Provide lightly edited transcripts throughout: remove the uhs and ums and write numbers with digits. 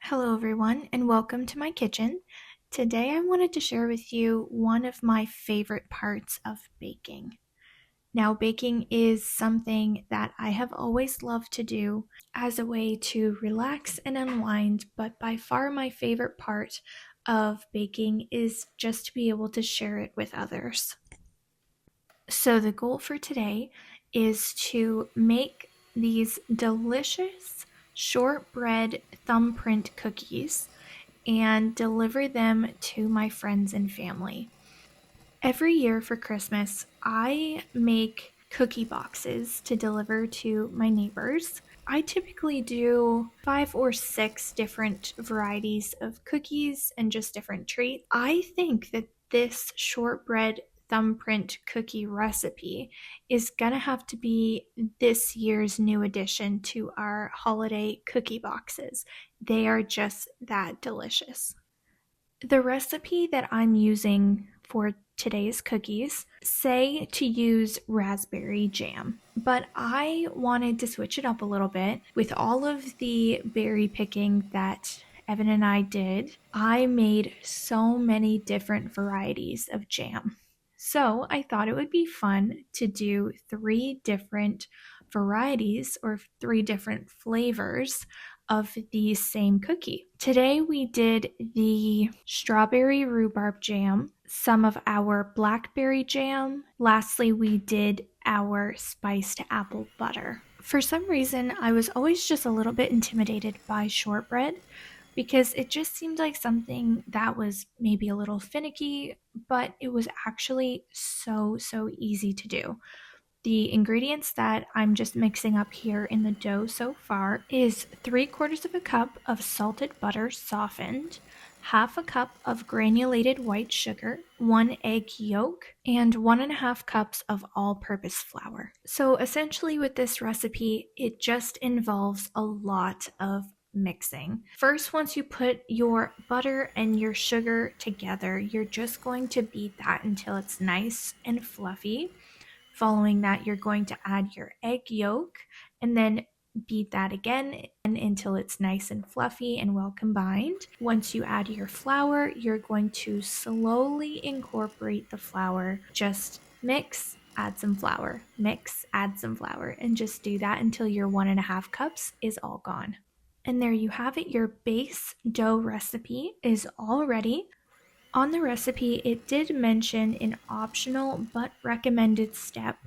Hello everyone and welcome to my kitchen. Today I wanted to share with you one of my favorite parts of baking. Now, baking is something that I have always loved to do as a way to relax and unwind, but by far my favorite part of baking is just to be able to share it with others. So the goal for today is to make these delicious shortbread thumbprint cookies and deliver them to my friends and family. Every year for Christmas, I make cookie boxes to deliver to my neighbors. I typically do 5 or 6 different varieties of cookies and just different treats. I think that this shortbread thumbprint cookie recipe is gonna have to be this year's new addition to our holiday cookie boxes. They are just that delicious. The recipe that I'm using for today's cookies say to use raspberry jam, but I wanted to switch it up a little bit. With all of the berry picking that Evan and I did, I made so many different varieties of jam. So I thought it would be fun to do 3 different varieties or 3 different flavors of the same cookie. Today we did the strawberry rhubarb jam, some of our blackberry jam. Lastly, we did our spiced apple butter. For some reason, I was always just a little bit intimidated by shortbread because it just seemed like something that was maybe a little finicky, but it was actually so easy to do. The ingredients that I'm just mixing up here in the dough so far is 3/4 of a cup of salted butter softened, half a cup of granulated white sugar, 1 egg yolk, and 1.5 cups of all-purpose flour. So essentially with this recipe, it just involves a lot of mixing. First, once you put your butter and your sugar together, you're just going to beat that until it's nice and fluffy. Following that, you're going to add your egg yolk and then beat that again until it's nice and fluffy and well combined. Once you add your flour, you're going to slowly incorporate the flour. Just mix, add some flour, mix, add some flour, and just do that until your 1.5 cups is all gone. And there you have it. Your base dough recipe is all ready. On the recipe, it did mention an optional but recommended step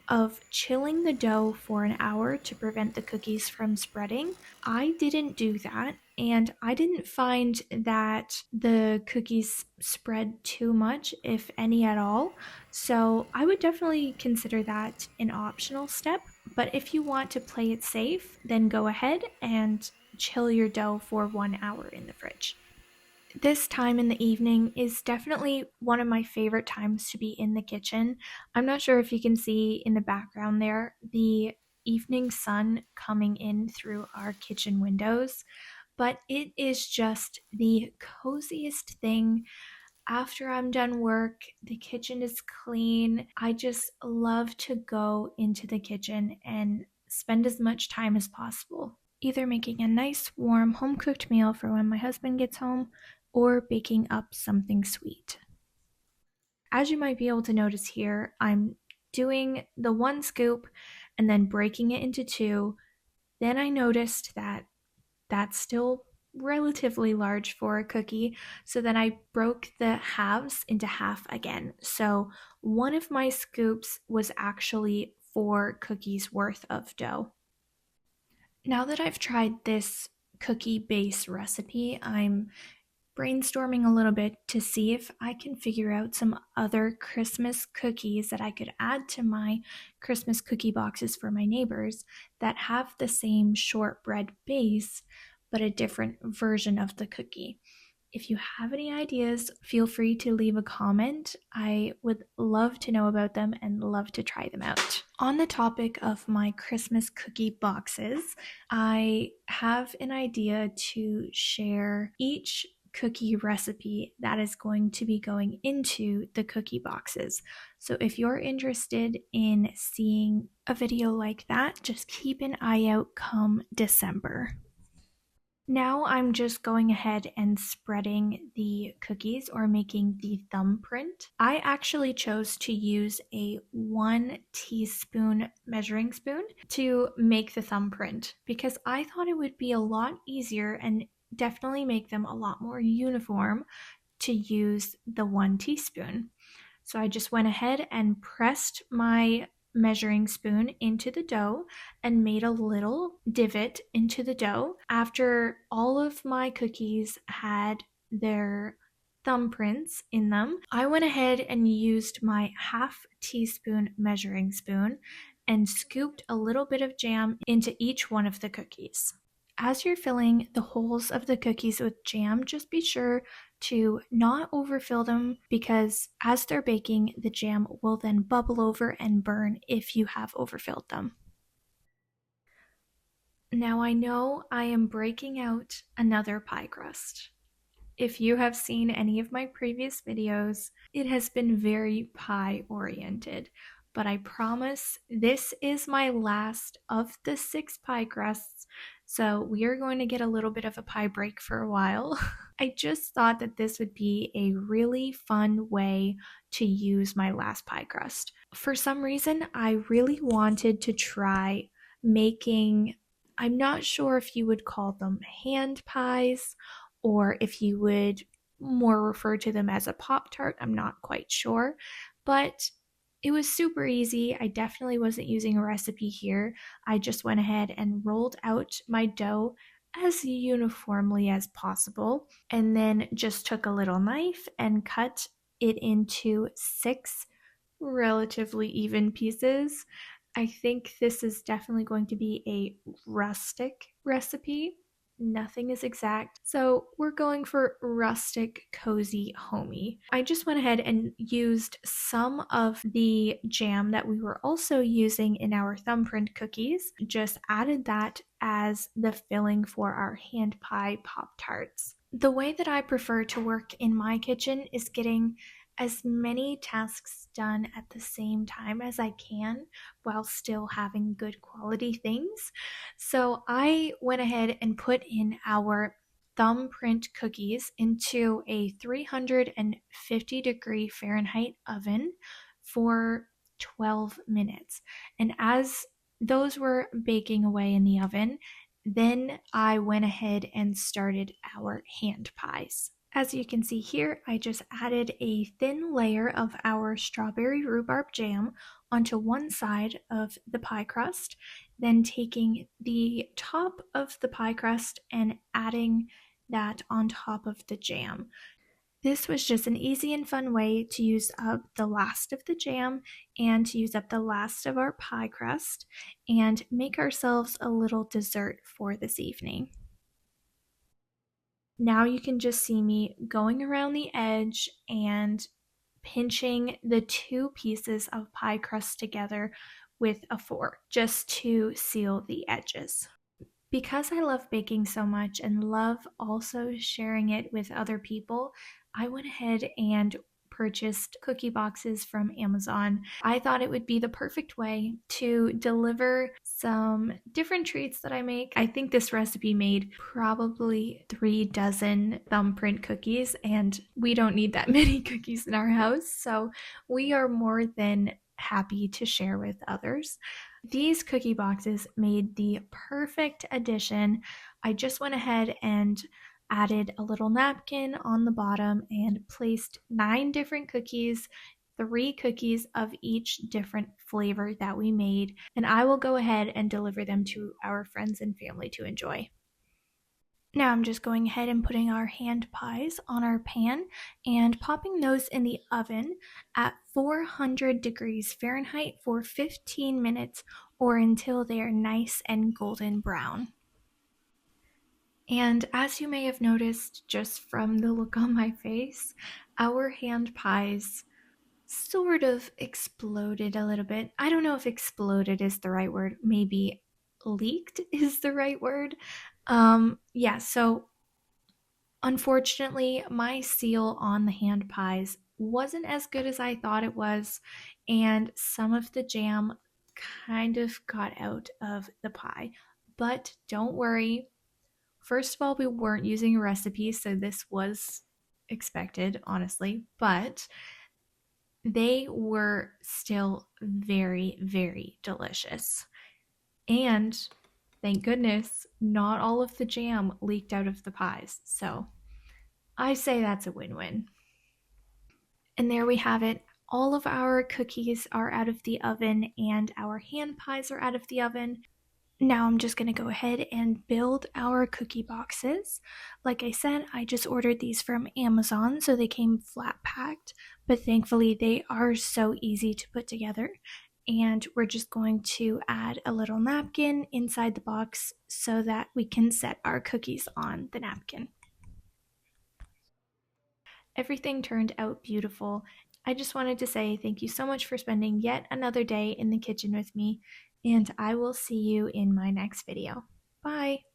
of chilling the dough for an hour to prevent the cookies from spreading. I didn't do that, and I didn't find that the cookies spread too much, if any at all. So I would definitely consider that an optional step. But if you want to play it safe, then go ahead and chill your dough for 1 hour in the fridge. This time in the evening is definitely one of my favorite times to be in the kitchen. I'm not sure if you can see in the background there the evening sun coming in through our kitchen windows, but it is just the coziest thing. After I'm done work, the kitchen is clean. I just love to go into the kitchen and spend as much time as possible, either making a nice warm home cooked meal for when my husband gets home or baking up something sweet. As you might be able to notice here, I'm doing the 1 scoop and then breaking it into 2. Then I noticed that that's still relatively large for a cookie, so then I broke the halves into half again. So one of my scoops was actually 4 cookies worth of dough. Now that I've tried this cookie base recipe, I'm brainstorming a little bit to see if I can figure out some other Christmas cookies that I could add to my Christmas cookie boxes for my neighbors that have the same shortbread base, but a different version of the cookie. If you have any ideas, feel free to leave a comment. I would love to know about them and love to try them out. On the topic of my Christmas cookie boxes, I have an idea to share each cookie recipe that is going to be going into the cookie boxes. So if you're interested in seeing a video like that, just keep an eye out come December. Now I'm just going ahead and spreading the cookies or making the thumbprint. I actually chose to use a 1 teaspoon measuring spoon to make the thumbprint because I thought it would be a lot easier and definitely make them a lot more uniform to use the 1 teaspoon. So I just went ahead and pressed my measuring spoon into the dough and made a little divot into the dough. After all of my cookies had their thumbprints in them, I went ahead and used my 1/2 teaspoon measuring spoon and scooped a little bit of jam into each one of the cookies. As you're filling the holes of the cookies with jam, just be sure to not overfill them because as they're baking, the jam will then bubble over and burn if you have overfilled them. Now I know I am breaking out another pie crust. If you have seen any of my previous videos, it has been very pie oriented, but I promise this is my last of the 6 pie crusts, so we are going to get a little bit of a pie break for a while. I just thought that this would be a really fun way to use my last pie crust. For some reason, I really wanted to try making, I'm not sure if you would call them hand pies or if you would more refer to them as a Pop-Tart, I'm not quite sure. But it was super easy. I definitely wasn't using a recipe here. I just went ahead and rolled out my dough as uniformly as possible and then just took a little knife and cut it into 6 relatively even pieces. I think this is definitely going to be a rustic recipe. Nothing is exact. So we're going for rustic, cozy, homey. I just went ahead and used some of the jam that we were also using in our thumbprint cookies, just added that as the filling for our hand pie Pop-Tarts. The way that I prefer to work in my kitchen is getting as many tasks done at the same time as I can while still having good quality things. So I went ahead and put in our thumbprint cookies into a 350-degree Fahrenheit oven for 12 minutes. And as those were baking away in the oven, then I went ahead and started our hand pies. As you can see here, I just added a thin layer of our strawberry rhubarb jam onto one side of the pie crust, then taking the top of the pie crust and adding that on top of the jam. This was just an easy and fun way to use up the last of the jam and to use up the last of our pie crust and make ourselves a little dessert for this evening. Now you can just see me going around the edge and pinching the 2 pieces of pie crust together with a fork just to seal the edges. Because I love baking so much and love also sharing it with other people, I went ahead and purchased cookie boxes from Amazon. I thought it would be the perfect way to deliver some different treats that I make. I think this recipe made probably 3 dozen thumbprint cookies, and we don't need that many cookies in our house, so we are more than happy to share with others. These cookie boxes made the perfect addition. I just went ahead and added a little napkin on the bottom and placed 9 different cookies, 3 cookies of each different flavor that we made, and I will go ahead and deliver them to our friends and family to enjoy. Now I'm just going ahead and putting our hand pies on our pan and popping those in the oven at 400 degrees Fahrenheit for 15 minutes or until they are nice and golden brown. And as you may have noticed just from the look on my face, our hand pies sort of exploded a little bit. I don't know if exploded is the right word. Maybe leaked is the right word. So unfortunately, my seal on the hand pies wasn't as good as I thought it was, and some of the jam kind of got out of the pie. But don't worry, First of all, we weren't using a recipe, so this was expected, honestly, but they were still very, very delicious. And thank goodness, not all of the jam leaked out of the pies. So I say that's a win win. And there we have it. All of our cookies are out of the oven and our hand pies are out of the oven. Now I'm just going to go ahead and build our cookie boxes. Like I said, I just ordered these from Amazon, so they came flat packed, but thankfully they are so easy to put together. And we're just going to add a little napkin inside the box so that we can set our cookies on the napkin. Everything turned out beautiful. I just wanted to say thank you so much for spending yet another day in the kitchen with me, and I will see you in my next video. Bye!